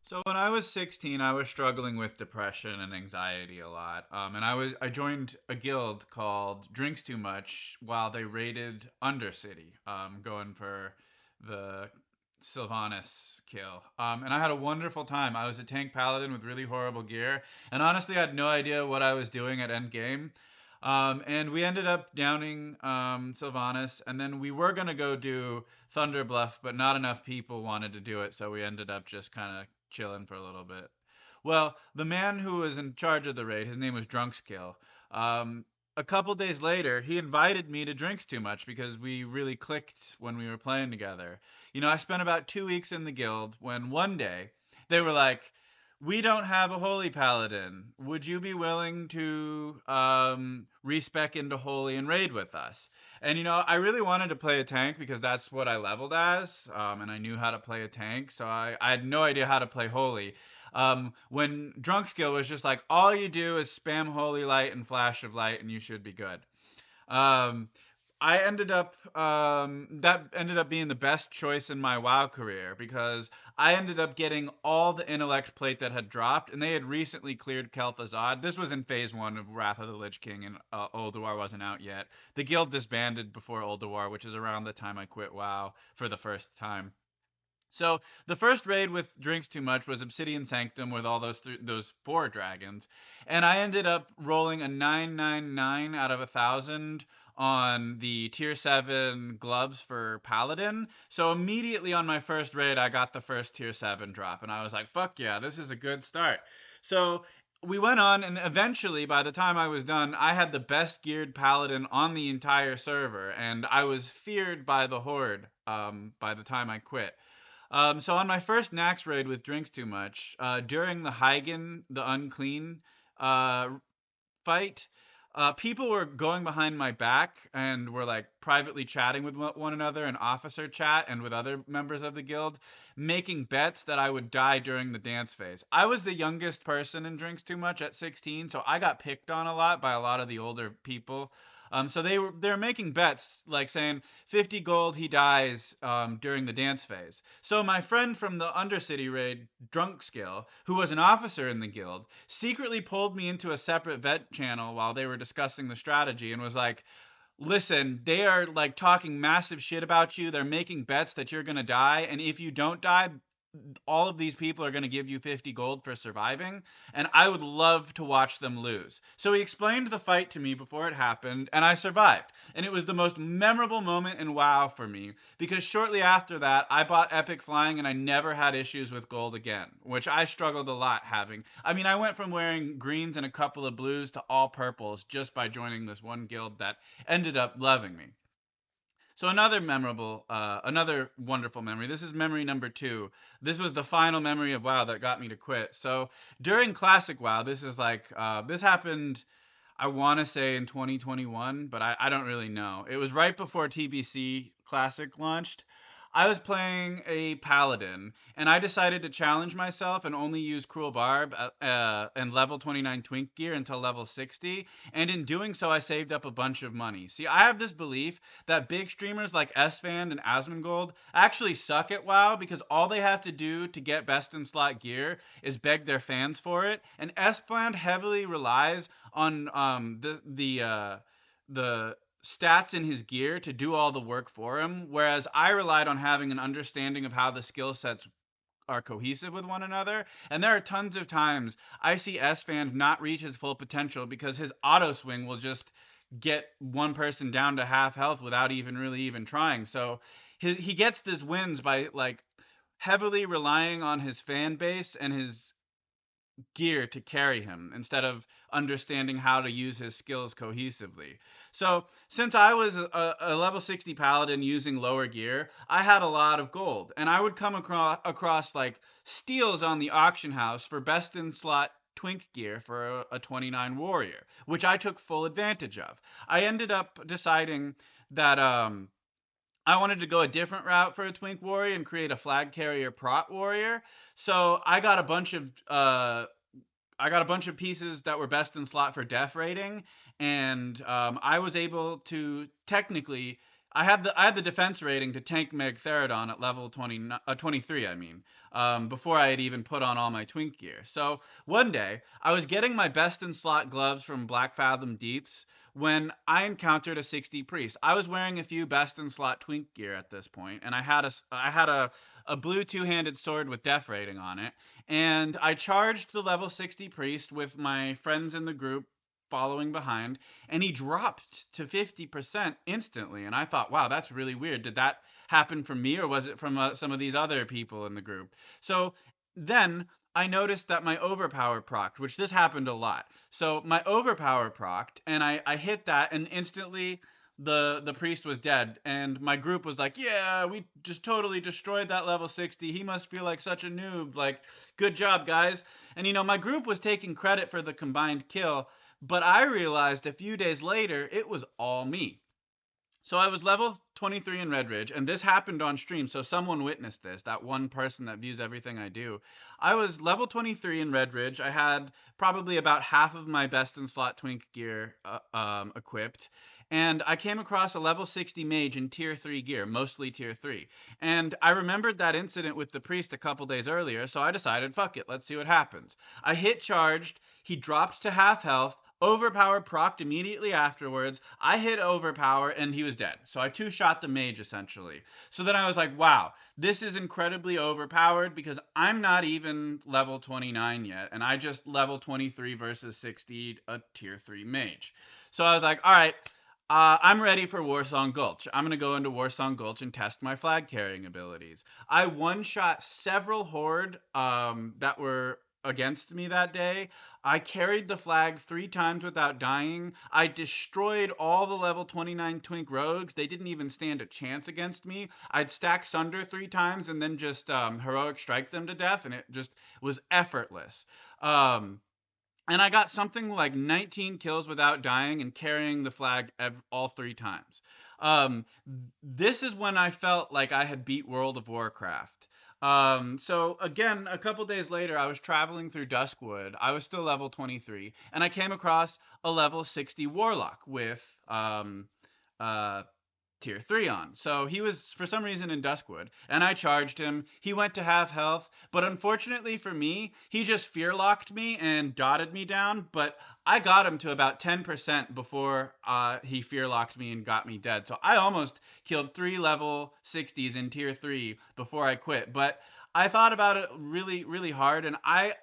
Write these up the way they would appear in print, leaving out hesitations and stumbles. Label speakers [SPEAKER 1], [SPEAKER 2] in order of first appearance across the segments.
[SPEAKER 1] So when I was 16, I was struggling with depression and anxiety a lot. And I joined a guild called Drinks Too Much while they raided Undercity, going for the Sylvanas kill. And I had a wonderful time. I was a tank paladin with really horrible gear, and honestly, I had no idea what I was doing at end game. And we ended up downing Sylvanas, and then we were gonna go do Thunder Bluff, but not enough people wanted to do it, so we ended up just kind of chilling for a little bit. Well, the man who was in charge of the raid, his name was Drunkskill. Um, a couple days later, he invited me to Drinks Too Much because we really clicked when we were playing together. I spent about 2 weeks in the guild when one day they were like, "We don't have a holy paladin. Would you be willing to respec into holy and raid with us?" And I really wanted to play a tank because that's what I leveled as, and I knew how to play a tank. So I had no idea how to play holy. When drunk skill was just like, all you do is spam holy light and flash of light, and you should be good. Um, I ended up that ended up being the best choice in my WoW career because I ended up getting all the intellect plate that had dropped, and they had recently cleared Kel'Thuzad. This was in phase one of Wrath of the Lich King, and Ulduar wasn't out yet. The guild disbanded before Ulduar, which is around the time I quit WoW for the first time. So the first raid with Drinks Too Much was Obsidian Sanctum with all those four dragons, and I ended up rolling a 999 out of 1,000 on the tier 7 gloves for Paladin. So immediately on my first raid, I got the first tier 7 drop, and I was like, "Fuck yeah, this is a good start." So we went on, and eventually, by the time I was done, I had the best geared Paladin on the entire server, and I was feared by the Horde. By the time I quit. So on my first Nax raid with Drinks Too Much, during the Hygen, the Unclean uh, fight, people were going behind my back and were like privately chatting with one another in officer chat and with other members of the guild, making bets that I would die during the dance phase. I was the youngest person in Drinks Too Much at 16, so I got picked on a lot by a lot of the older people. So they were making bets like saying 50 gold he dies during the dance phase. So my friend from the Undercity raid, Drunk Skill, who was an officer in the guild, secretly pulled me into a separate vet channel while they were discussing the strategy and was like, "Listen, they are like talking massive shit about you. They're making bets that you're going to die. And if you don't die, all of these people are going to give you 50 gold for surviving, and I would love to watch them lose." So he explained the fight to me before it happened, and I survived. And it was the most memorable moment in WoW for me because shortly after that, I bought Epic Flying and I never had issues with gold again, which I struggled a lot having. I mean, I went from wearing greens and a couple of blues to all purples just by joining this one guild that ended up loving me. So another wonderful memory. This is memory number two. This was the final memory of WoW that got me to quit. So during Classic WoW, this happened. I want to say in 2021, but I don't really know. It was right before TBC Classic launched. I was playing a paladin, and I decided to challenge myself and only use Cruel Barb and level 29 Twink gear until level 60. And in doing so, I saved up a bunch of money. See, I have this belief that big streamers like Esfand and Asmongold actually suck at WoW because all they have to do to get best in slot gear is beg their fans for it. And Esfand heavily relies on the stats in his gear to do all the work for him, whereas I relied on having an understanding of how the skill sets are cohesive with one another. And there are tons of times I see S-Fan not reach his full potential because his auto swing will just get one person down to half health without even trying. So he gets these wins by like heavily relying on his fan base and his gear to carry him instead of understanding how to use his skills cohesively. So, since I was a level 60 paladin using lower gear, I had a lot of gold, and I would come across like steals on the auction house for best in slot twink gear for a 29 warrior, which I took full advantage of. I ended up deciding that I wanted to go a different route for a twink warrior and create a flag carrier prot warrior. So I got a bunch of pieces that were best in slot for def rating, and I was able to technically. I had the defense rating to tank Meg Theridon at level 23, I mean, before I had even put on all my twink gear. So one day, I was getting my best in slot gloves from Black Fathom Deeps when I encountered a 60 priest. I was wearing a few best in slot twink gear at this point, and I had a blue two-handed sword with def rating on it, and I charged the level 60 priest with my friends in the group following behind, and he dropped to 50% instantly. And I thought, wow, that's really weird. Did that happen from me, or was it from some of these other people in the group? So then I noticed that my overpower procced, which this happened a lot. So my overpower procced, and I hit that, and instantly the priest was dead, and my group was like, yeah, we just totally destroyed that level 60. He must feel like such a noob. Like, good job, guys. And my group was taking credit for the combined kill, but I realized a few days later it was all me. So I was level 23 in Red Ridge, and this happened on stream, so someone witnessed this, that one person that views everything I do. I was level 23 in Red Ridge. I had probably about half of my best in slot twink gear equipped, and I came across a level 60 mage in tier 3 gear, mostly tier 3. And I remembered that incident with the priest a couple days earlier, so I decided, fuck it, let's see what happens. I hit charged, he dropped to half health, overpower procced immediately afterwards. I hit overpower and he was dead. So I two shot the mage essentially. So then I was like, wow, this is incredibly overpowered because I'm not even level 29 yet. And I just level 23 versus 60, a tier 3 mage. So I was like, all right, I'm ready for Warsong Gulch. I'm going to go into Warsong Gulch and test my flag carrying abilities. I one shot several horde that were against me that day. I carried the flag 3 times without dying. I destroyed all the level 29 twink rogues. They didn't even stand a chance against me. I'd stack Sunder 3 times and then just heroic strike them to death, and it just was effortless. Um, and I got something like 19 kills without dying and carrying the flag all 3 times. This is when I felt like I had beat World of Warcraft. So again, a couple days later, I was traveling through Duskwood. I was still level 23, and I came across a level 60 Warlock with uh, tier 3 on. So he was, for some reason, in Duskwood, and I charged him. He went to half health, but unfortunately for me, he just fear locked me and dotted me down, but I got him to about 10% before he fear locked me and got me dead. So I almost killed 3 level 60s in tier 3 before I quit, but I thought about it really, really hard, and I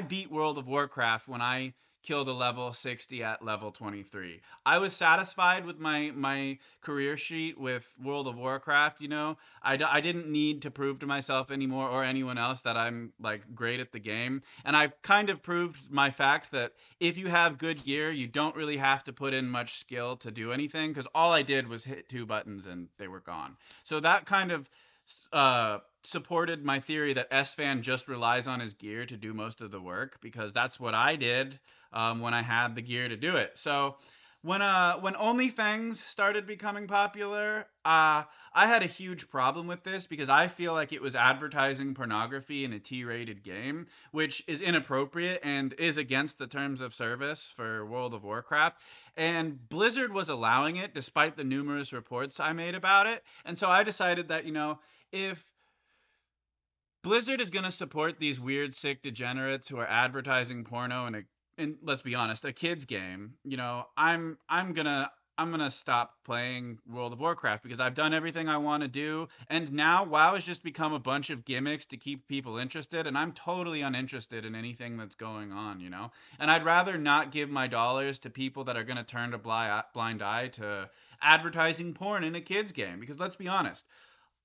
[SPEAKER 1] beat World of Warcraft when I killed a level 60 at level 23. I was satisfied with my career sheet with World of Warcraft, I didn't need to prove to myself anymore or anyone else that I'm like great at the game. And I kind of proved my fact that if you have good gear, you don't really have to put in much skill to do anything, because all I did was hit 2 buttons and they were gone. So that kind of supported my theory that SFan just relies on his gear to do most of the work, because that's what I did when I had the gear to do it. So when OnlyFangs started becoming popular, I had a huge problem with this because I feel like it was advertising pornography in a T-rated game, which is inappropriate and is against the terms of service for World of Warcraft. And Blizzard was allowing it despite the numerous reports I made about it. And so I decided that, if Blizzard is going to support these weird, sick degenerates who are advertising porno and let's be honest, a kid's game, I'm gonna stop playing World of Warcraft because I've done everything I want to do, and now WoW has just become a bunch of gimmicks to keep people interested, and I'm totally uninterested in anything that's going on. And I'd rather not give my dollars to people that are gonna turn a blind eye to advertising porn in a kid's game, because let's be honest,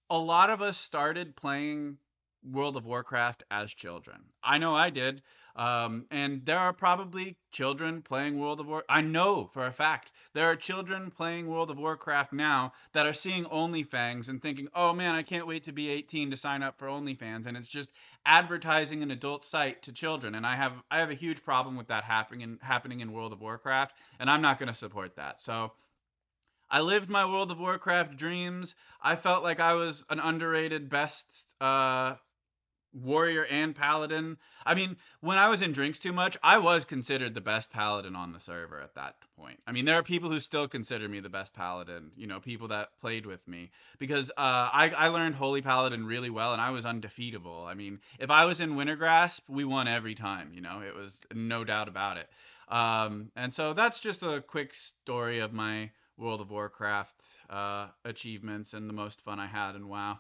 [SPEAKER 1] a lot of us started playing World of Warcraft as children. I know I did. And there are probably children playing World of War. I know for a fact there are children playing World of Warcraft now that are seeing OnlyFangs and thinking, "Oh man, I can't wait to be 18 to sign up for OnlyFans." And it's just advertising an adult site to children. And I have a huge problem with that happening in World of Warcraft, and I'm not going to support that. So I lived my World of Warcraft dreams. I felt like I was an underrated best warrior and paladin. I mean, when I was in Drinks Too Much, I was considered the best paladin on the server at that point. I mean, there are people who still consider me the best paladin, people that played with me, because I learned Holy Paladin really well, and I was undefeatable. I mean, if I was in Wintergrasp, we won every time, it was no doubt about it. And so that's just a quick story of my World of Warcraft achievements and the most fun I had in WoW.